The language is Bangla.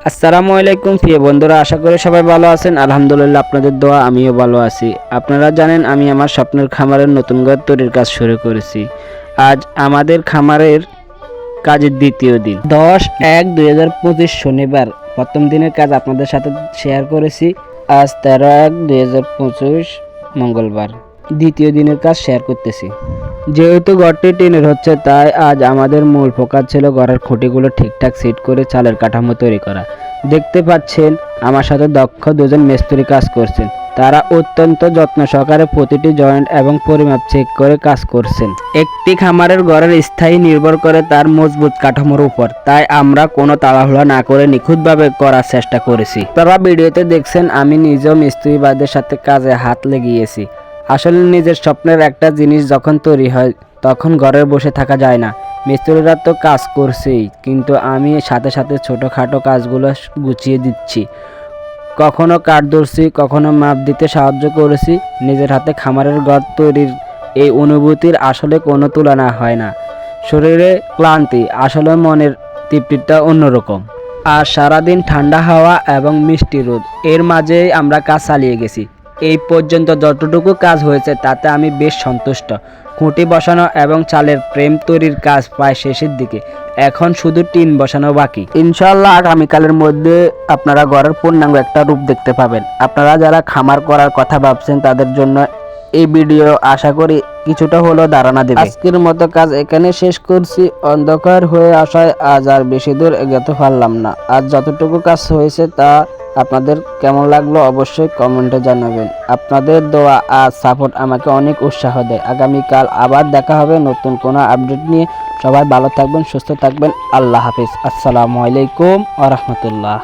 আসসালামু আলাইকুম প্রিয় বন্ধুরা, আশা করি সবাই ভালো আছেন। আলহামদুলিল্লাহ, আপনাদের দোয়া আমিও ভালো আছি। আপনারা জানেন আমি আমার স্বপ্নের খামারের নতুন ঘর তৈরির কাজ শুরু করেছি। আজ আমাদের খামারের কাজের দ্বিতীয় দিন, 10/1/2025 শনিবার। প্রথম দিনের কাজ আপনাদের সাথে শেয়ার করেছি। আজ 13/1/2025 মঙ্গলবার দ্বিতীয় দিনের কাজ শেয়ার করতেছি। যেহেতু ঘরটি টিনের হচ্ছে, তাই আজ আমাদের মূল ফোকাস ছিল ঘরের খুঁটিগুলো ঠিকঠাক সেট করে চালের কাঠামো তৈরি করা। দেখতে পাচ্ছেন আমার সাথে দক্ষ দুজন মিস্ত্রি কাজ করছেন। তারা অত্যন্ত যত্ন সহকারে প্রতিটি জয়েন্ট এবং পরিমাপ চেক করে কাজ করছেন। একটি খামারের ঘরের স্থায়ী নির্ভর করে তার মজবুত কাঠামোর উপর, তাই আমরা কোনো তাড়াহুড়া না করে নিখুঁতভাবে করার চেষ্টা করেছি। তারা ভিডিওতে দেখছেন আমি নিজেও মিস্ত্রিবাদের সাথে কাজে হাত লেগিয়েছি। আসলে নিজের স্বপ্নের একটা জিনিস যখন তৈরি হয় তখন ঘরে বসে থাকা যায় না। মিস্ত্রিরা তো কাজ করছেই, কিন্তু আমি সাথে সাথে ছোটোখাটো কাজগুলো গুছিয়ে দিচ্ছি। কখনো কাঠ ধরছি, কখনো মাপ দিতে সাহায্য করেছি। নিজের হাতে খামারের ঘর তৈরির এই অনুভূতির আসলে কোনো তুলনা হয় না। শরীরে ক্লান্তি, আসলে মনের তৃপ্তিটা অন্যরকম। আর সারাদিন ঠান্ডা হাওয়া এবং মিষ্টি রোদ, এর মাঝেই আমরা কাজ চালিয়ে গেছি। এই পর্যন্ত যতটুকু কাজ হয়েছে তাতে আমি বেশ সন্তুষ্ট। খুঁটি বসানো এবং চালের ফ্রেম তৈরির কাজ প্রায় শেষের দিকে। এখন শুধু টিন বসানো বাকি। ইনশাআল্লাহ আগামীকালের মধ্যে আপনারা ঘরের পূর্ণাঙ্গ একটা রূপ দেখতে পাবেন। আপনারা যারা খামার করার কথা ভাবছেন তাদের জন্য এই ভিডিও আশা করি কিছুটা হলেও ধারণা দেবে। আজকের মতো কাজ এখানে শেষ করছি। অন্ধকার হয়ে আসায় আজ আর বেশি দূর এগোতে পারলাম না। আজ যতটুকু কাজ হয়েছে তা আপনাদের কেমন লাগলো অবশ্যই কমেন্টে জানাবেন। আপনাদের দোয়া আর সাপোর্ট আমাকে অনেক উৎসাহ দেয়। আগামীকাল আবার দেখা হবে নতুন কোনো আপডেট নিয়ে। সবাই ভালো থাকবেন, সুস্থ থাকবেন। আল্লাহ হাফিজ। আসসালামু আলাইকুম ওয়া রাহমাতুল্লাহ।